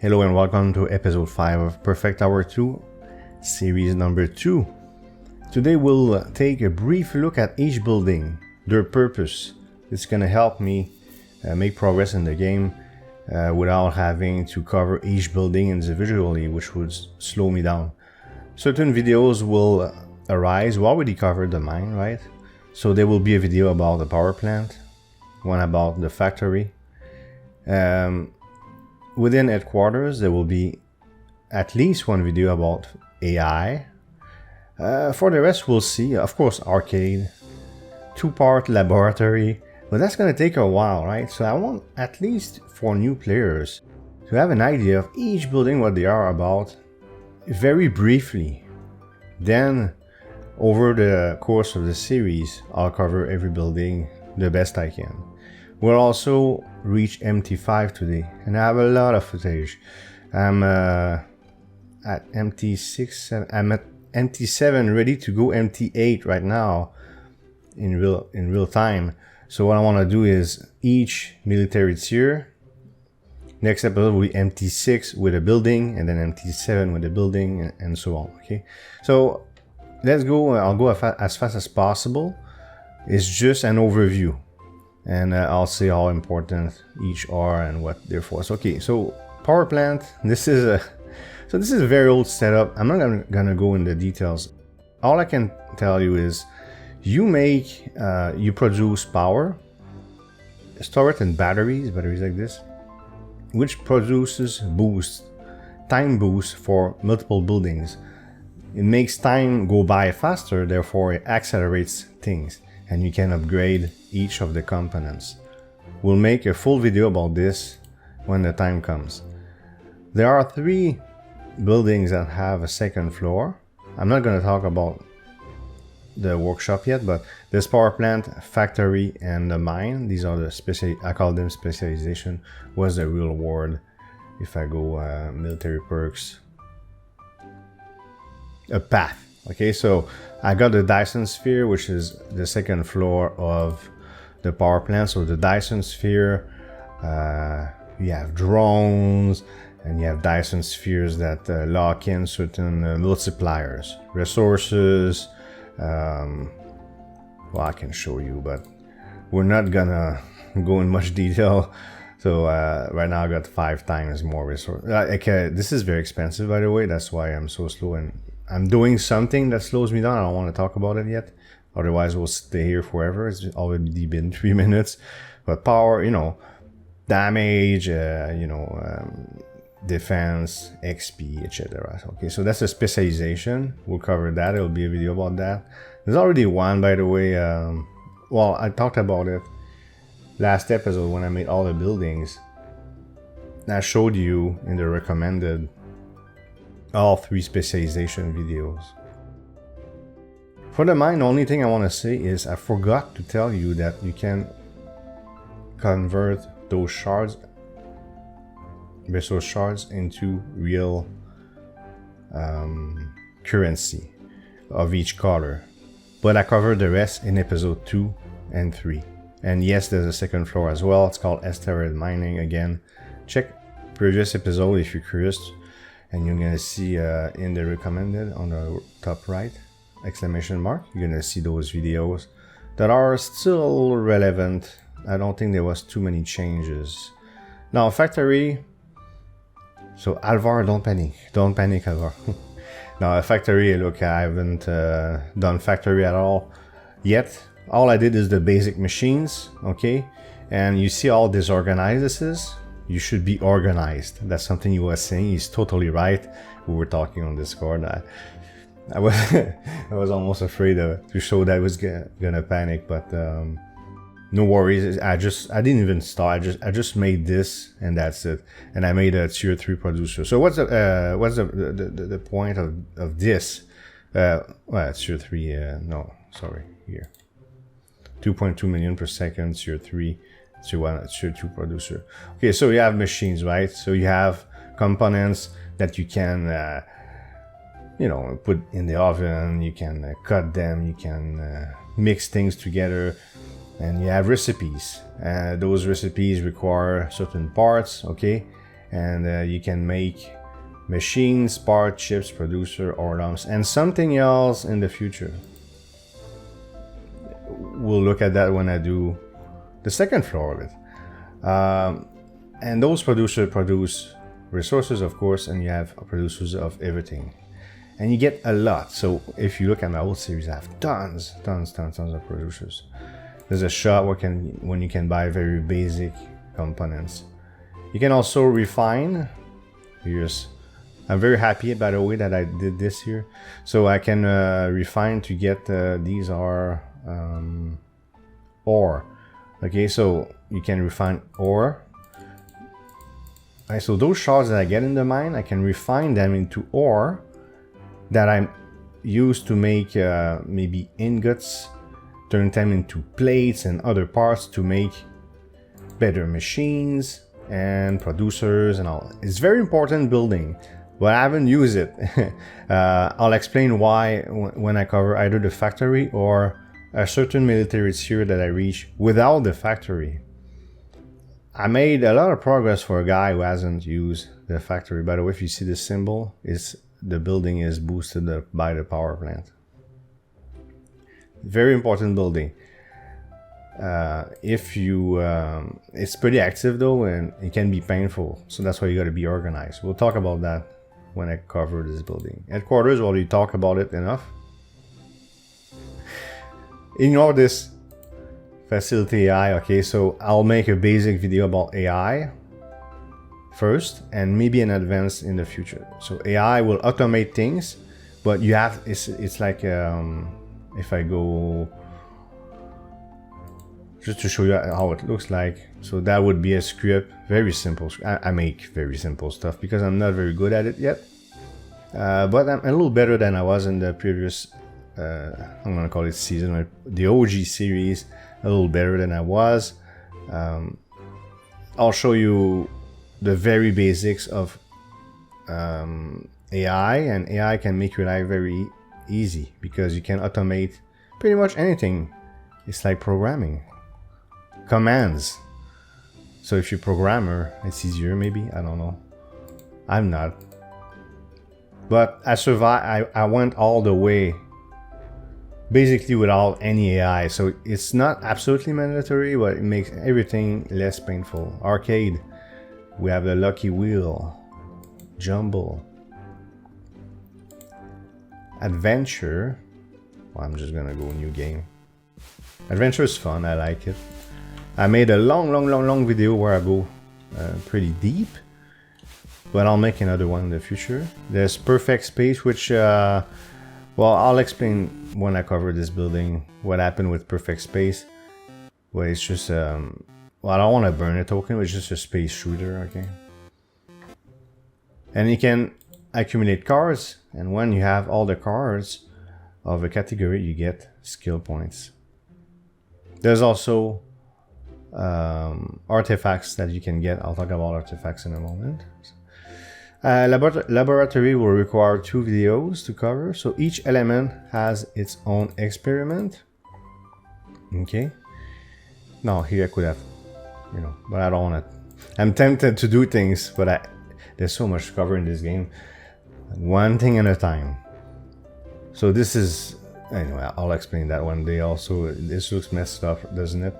Hello and welcome to episode 5 of Perfect Hour 2, series number 2. Today we'll take a brief look at each building, their purpose. It's going to help me make progress in the game without having to cover each building individually, which would slow me down. Certain videos will arise. We already covered the mine, right? So there will be a video about the power plant, one about the factory. Within headquarters, there will be at least one video about AI. For the rest, we'll see. Of course, arcade, 2-part laboratory, but that's going to take a while, right? So I want at least for new players to have an idea of each building, what they are about, very briefly. Then, over the course of the series, I'll cover every building the best I can. We'll also reach MT5 today, and I have a lot of footage. I'm at MT6, I'm at MT7, ready to go MT8 right now, in real time. So what I want to do is each military tier. Next episode will be MT6 with a building, and then MT7 with a building, and so on. Okay, so let's go. I'll go as fast as possible. It's just an overview. And I'll say how important each are and what they're for. So, okay, so power plant. This is a very old setup. I'm not gonna go into details. All I can tell you is, you produce power, store it in batteries like this, which produces time boost for multiple buildings. It makes time go by faster, therefore it accelerates things. And you can upgrade each of the components. We'll make a full video about this when the time comes. There are 3 buildings that have a second floor. I'm not going to talk about the workshop yet, but this power plant, factory, and the mine, these are the I call them specialization. What's the real word if I go military perks? A path. Okay, so I got the Dyson sphere, which is the second floor of the power plant. So the Dyson sphere, you have drones, and you have Dyson spheres that lock in certain multipliers, resources. Well, I can show you, but we're not gonna go in much detail. So right now I got 5 times more resources. This is very expensive, by the way. That's why I'm so slow, and I'm doing something that slows me down. I don't want to talk about it yet. Otherwise, we'll stay here forever. It's already been 3 minutes. But power, damage, defense, XP, etc. Okay, so that's a specialization. We'll cover that. It'll be a video about that. There's already one, by the way. Well, I talked about it last episode when I made all the buildings. I showed you in the recommended all 3 specialization videos. For the mine, the only thing I want to say is I forgot to tell you that you can convert those shards, resource shards, into real currency of each color. But I covered the rest in episode 2 and 3. And yes, there's a second floor as well. It's called asteroid mining. Again, check previous episode if you're curious. And you're gonna see in the recommended on the top right, exclamation mark, you're gonna see those videos that are still relevant. I don't think there was too many changes. Now, factory. So Alvar, don't panic, Alvar. Now, a factory, look, I haven't done factory at all yet. All I did is the basic machines, okay? And you see how disorganized this is? You should be organized. That's something he was saying. He's totally right. We were talking on Discord. I was I was almost afraid to show that I was gonna panic, but no worries. I didn't even start. I just made this, and that's it. And I made a tier 3 producer. So what's the point of this? Well, it's tier 3. No, sorry, here. 2.2 million per second, tier 3. Tier 2 producer. Okay, so you have machines, right? So you have components that you can, put in the oven. You can cut them. You can mix things together, and you have recipes. Those recipes require certain parts, okay? and you can make machines, parts, chips, producer, or lumps, and something else in the future. We'll look at that when I do the second floor of it. And those producers produce resources, of course, and you have producers of everything. And you get a lot. So if you look at my old series, I have tons of producers. There's a shop when you can buy very basic components. You can also refine. I'm very happy, by the way, that I did this here. So I can refine to get these are ore. Okay, so you can refine ore. So those shards that I get in the mine, I can refine them into ore that I'm used to make maybe ingots, turn them into plates and other parts to make better machines and producers and all. It's very important building, but I haven't used it. I'll explain why when I cover either the factory or a certain military sphere that I reach without the factory. I made a lot of progress for a guy who hasn't used the factory. By the way, if you see the symbol, the building is boosted by the power plant. Very important building. It's pretty active though, and it can be painful. So that's why you got to be organized. We'll talk about that when I cover this building. Headquarters, well, you talk about it enough. Ignore this facility AI. Okay, so I'll make a basic video about AI first and maybe an advance in the future. So AI will automate things, but you have it's like if I go just to show you how it looks like. So that would be a script, very simple. I make very simple stuff because I'm not very good at it yet, but I'm a little better than I was in the previous I'm gonna call it season, the OG series, a little better than I was. I'll show you the very basics of AI, and AI can make your life very easy because you can automate pretty much anything. It's like programming commands. So if you're a programmer, it's easier maybe, I don't know. I'm not, but I survived. I went all the way basically without any AI, so it's not absolutely mandatory, but it makes everything less painful. Arcade, we have the lucky wheel. Jumble. Adventure, well, I'm just gonna go new game. Adventure is fun, I like it. I made a long video where I go pretty deep, but I'll make another one in the future. There's Perfect Space, which well, I'll explain when I cover this building what happened with Perfect Space. Well, it's just well, I don't want to burn a token, it's just a space shooter, okay? And you can accumulate cards, and when you have all the cards of a category, you get skill points. There's also artifacts that you can get. I'll talk about artifacts in a moment. Laboratory will require 2 videos to cover, so each element has its own experiment. Okay. Now here I could have, but I don't want to. I'm tempted to do things, but there's so much to cover in this game. One thing at a time. So this is, anyway, I'll explain that one day also. This looks messed up, doesn't it?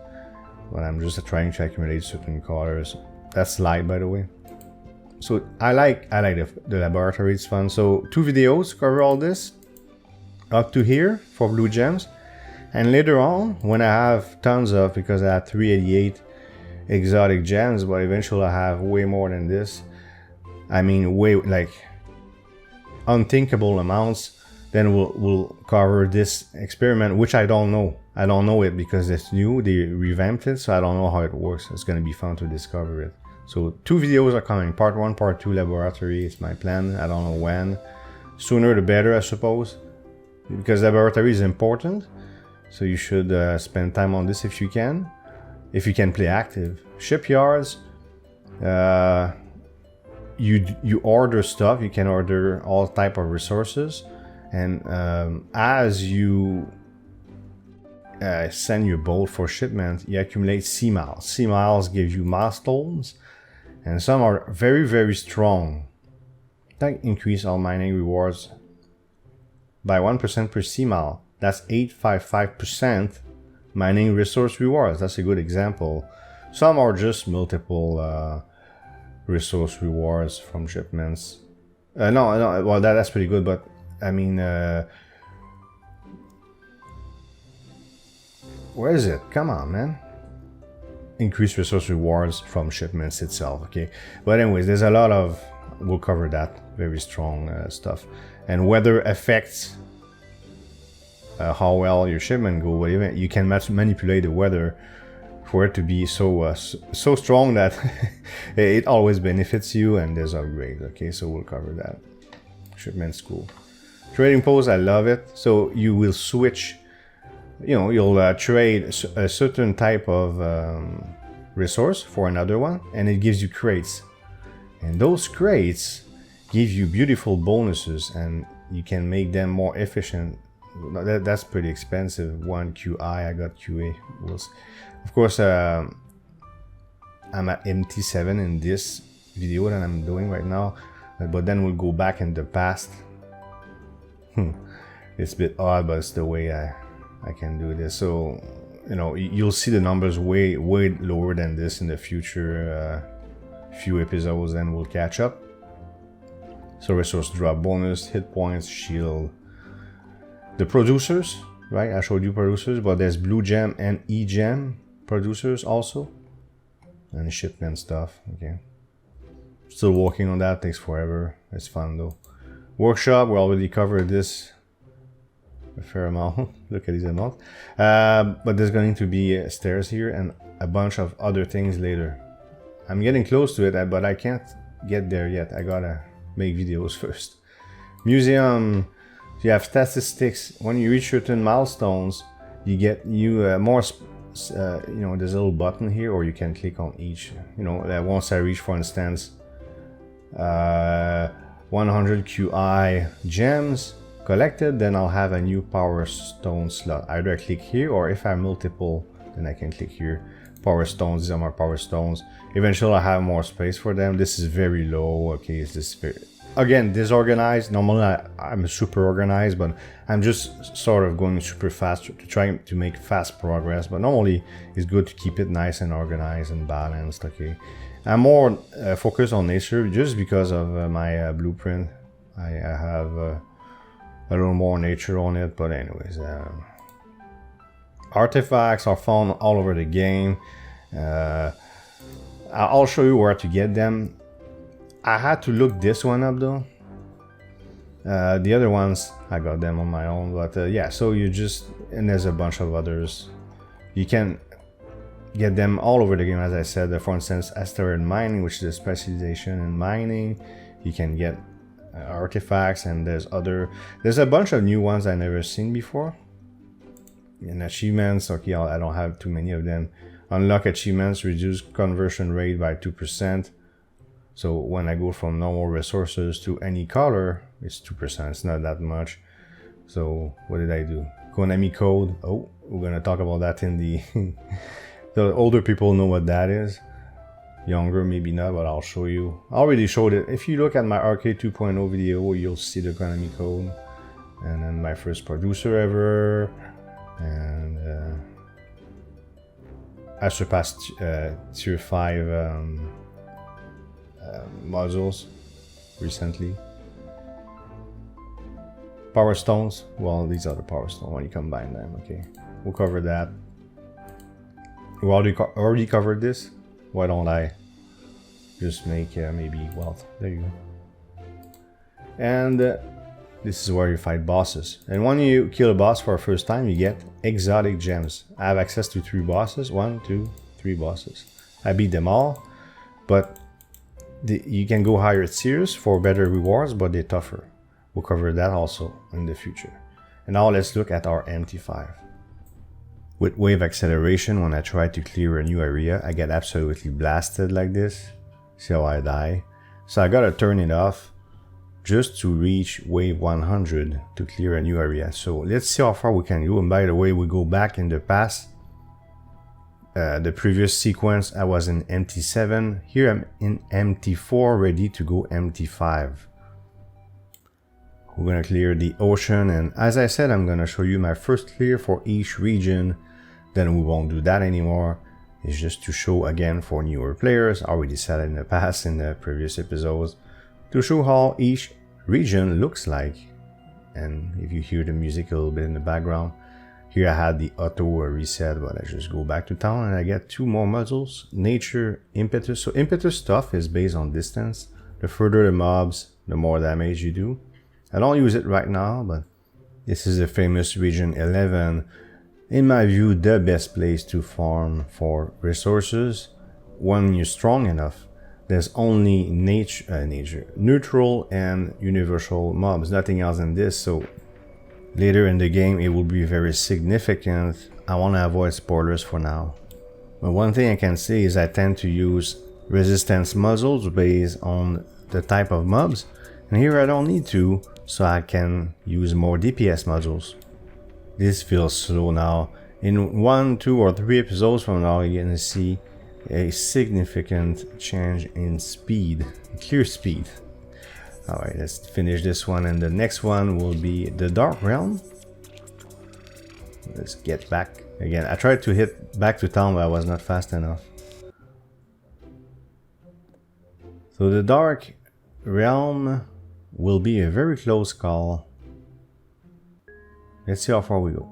But I'm just trying to accumulate certain colors. That's light, by the way. So I like the laboratory, it's fun. So 2 videos cover all this up to here for blue gems, and later on when I have tons of, because I have 388 exotic gems, but eventually I have way more than this. I mean, way like unthinkable amounts. Then we'll cover this experiment, which I don't know. I don't know it because it's new. They revamped it, so I don't know how it works. It's gonna be fun to discover it. So 2 videos are coming. Part 1, Part 2 laboratory. It's my plan. I don't know when. Sooner the better, I suppose, because laboratory is important. So you should spend time on this if you can. If you can play active. Shipyards. You order stuff. You can order all type of resources, and as you send your boat for shipment, you accumulate sea miles. Sea miles give you milestones, And some are very, very strong. That increase all mining rewards by 1% per CMAL. That's 855% mining resource rewards. That's a good example. Some are just multiple resource rewards from shipments. No, well, that's pretty good, but I mean, where is it? Come on, man. Increased resource rewards from shipments itself, okay? But anyways, there's a lot of, we'll cover that, very strong stuff. And weather affects how well your shipment go. You can manipulate the weather for it to be so strong that it always benefits you, and there's upgrades, okay? So we'll cover that. Shipment school. Trading post, I love it. So you will switch, you know, you'll trade a certain type of resource for another one, and it gives you crates. And those crates give you beautiful bonuses, and you can make them more efficient. That's pretty expensive. 1 QI, I got QA. Of course, I'm at MT7 in this video that I'm doing right now, but then we'll go back in the past. It's a bit odd, but it's the way I can do this. So, you know, you'll see the numbers way lower than this in the future few episodes, and we'll catch up. So resource drop bonus, hit points, shield. The producers, right? I showed you producers, but there's blue gem and e-gem producers also. And shipment stuff, okay. Still working on that, takes forever. It's fun though. Workshop, we already covered this a fair amount. Look at these amounts. But there's going to be stairs here and a bunch of other things later. I'm getting close to it, but I can't get there yet. I gotta make videos first. Museum, you have statistics. When you reach certain milestones, you get more. You know, there's a little button here, or you can click on each. You know, once I reach, for instance, 100 QI gems collected, then I'll have a new power stone slot. Either I click here, or if I have multiple, then I can click here. Power stones, these are my power stones. Eventually I'll have more space for them. This is very low, okay, it's this very, again, disorganized. Normally I'm super organized, but I'm just sort of going super fast to try to make fast progress. But normally it's good to keep it nice and organized and balanced, okay. I'm more focused on nature just because of my blueprint. I have a little more nature on it, but anyways, artifacts are found all over the game. I'll show you where to get them. I had to look this one up though. The other ones, I got them on my own, but yeah, so you just, and there's a bunch of others. You can get them all over the game, as I said. For instance, asteroid mining, which is a specialization in mining. You can get artifacts, and there's a bunch of new ones I never seen before. And achievements, okay, I don't have too many of them. Unlock achievements, reduce conversion rate by 2%. So when I go from normal resources to any color, it's 2%, it's not that much. So what did I do? Konami code, oh, we're gonna talk about that in the... The older people know what that is. Younger, maybe not, but I'll show you. I already showed it. If you look at my Arcade 2.0 video, you'll see the Konami code. And then my first producer ever. And I surpassed tier 5 modules recently. Power stones, well, these are the power stones when you combine them, okay. We'll cover that. We already covered this. Why don't I just make maybe wealth? There you go. And this is where you fight bosses. And when you kill a boss for the first time, you get exotic gems. I have access to 3 bosses. 1, 2, 3 bosses. I beat them all, but you can go higher tiers for better rewards, but they're tougher. We'll cover that also in the future. And now let's look at our MT5. With wave acceleration, when I try to clear a new area, I get absolutely blasted like this. See how I die? So I gotta turn it off just to reach wave 100 to clear a new area. So let's see how far we can go. And by the way, we go back in the past. the previous sequence I was in MT7. Here I'm in MT4, ready to go MT5. We're gonna clear the ocean, and as I said, I'm gonna show you my first clear for each region. Then we won't do that anymore. It's just to show again for newer players, I already said it in the past in the previous episodes, to show how each region looks like. And if you hear the music a little bit in the background, here I had the auto reset, but I just go back to town and I get 2 more modules. Nature, impetus. So impetus stuff is based on distance. The further the mobs, the more damage you do. I don't use it right now, but this is the famous region 11. In my view, the best place to farm for resources. When you're strong enough, there's only neutral and universal mobs, nothing else in this. So later in the game, it will be very significant. I want to avoid spoilers for now. But one thing I can say is I tend to use resistance modules based on the type of mobs. And here I don't need to, so I can use more DPS modules. This feels slow now. In 1, 2, or 3 episodes from now, you're gonna see a significant change in speed, clear speed. Alright, let's finish this one, and the next one will be the Dark Realm. Let's get back again. I tried to hit back to town, but I was not fast enough. So the Dark Realm will be a very close call. Let's see how far we go.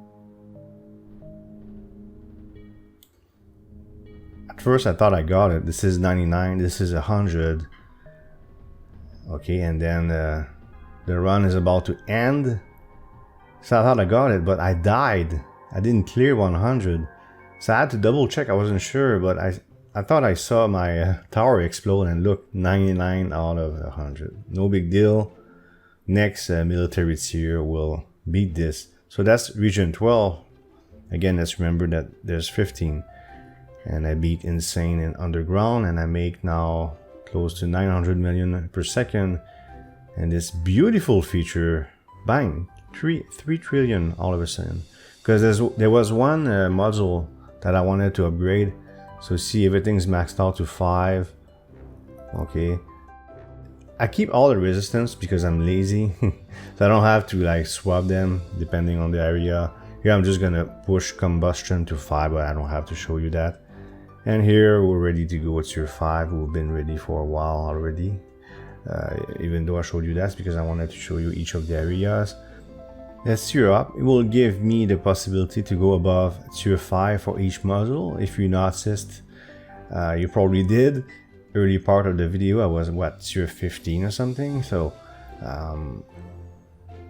At first I thought I got it. This is 99, this is 100. Okay, and then the run is about to end. So I thought I got it, but I died. I didn't clear 100. So I had to double check, I wasn't sure, but I thought I saw my tower explode, and look, 99 out of 100. No big deal. Next military tier will beat this. So that's region 12. Again, let's remember that there's 15. And I beat Insane and Underground, and I make now close to 900 million per second. And this beautiful feature, bang, 3 trillion all of a sudden. Because there was one module that I wanted to upgrade. So see, everything's maxed out to 5. Okay. I keep all the resistance because I'm lazy. So I don't have to like swap them depending on the area. Here I'm just gonna push combustion to 5, but I don't have to show you that. And here we're ready to go. It's tier 5. We've been ready for a while already. Even though I showed you that, because I wanted to show you each of the areas. Let's tier up. It will give me the possibility to go above tier 5 for each module. If you noticed, you probably did. Early part of the video I was what, tier 15 or something. So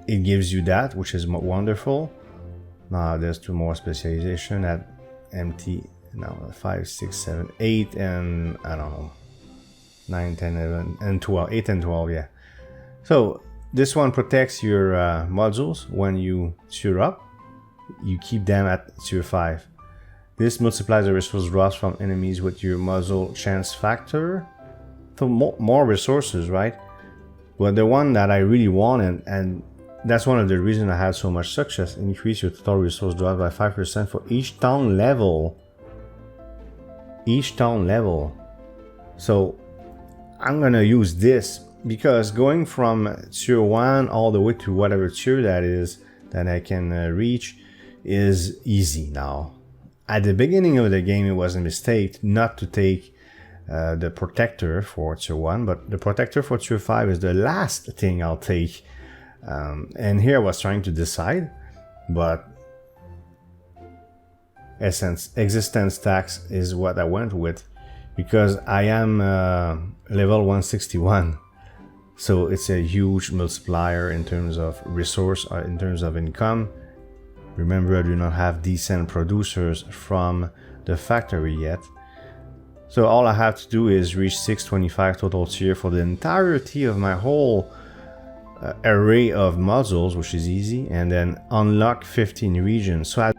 it gives you that, which is wonderful. Now there's 2 more specialization at MT. Now 5, 6, 7, 8, and I don't know, 9, 10, 11, and 12. 8 and 12, yeah. So this one protects your modules. When you tier up, you keep them at tier 5. This multiplies the resource drops from enemies with your module chance factor. So more resources, right? But the one that I really wanted, and that's one of the reasons I had so much success, increase your total resource drop by 5% for each town level. Each town level. So I'm gonna use this because going from tier 1 all the way to whatever tier that is that I can reach is easy now. At the beginning of the game, it was a mistake not to take the protector for tier 1, but the protector for tier 5 is the last thing I'll take. And here I was trying to decide, but existence tax is what I went with, because I am level 161. So it's a huge multiplier in terms of resource, in terms of income. Remember, I do not have decent producers from the factory yet. So all I have to do is reach 625 total tier for the entirety of my whole array of modules, which is easy, and then unlock 15 regions. So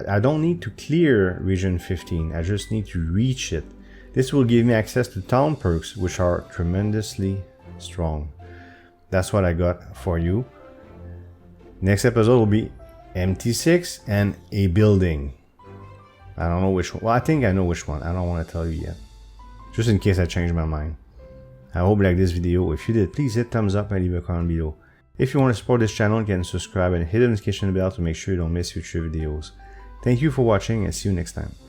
I don't need to clear region 15, I just need to reach it. This will give me access to town perks, which are tremendously strong. That's what I got for you. Next episode will be MT6 and a building. I don't know which one. Well, I think I know which one. I don't want to tell you yet. Just in case I change my mind. I hope you like this video. If you did, please hit thumbs up and leave a comment below. If you want to support this channel, you can subscribe and hit the notification bell to make sure you don't miss future videos. Thank you for watching and see you next time.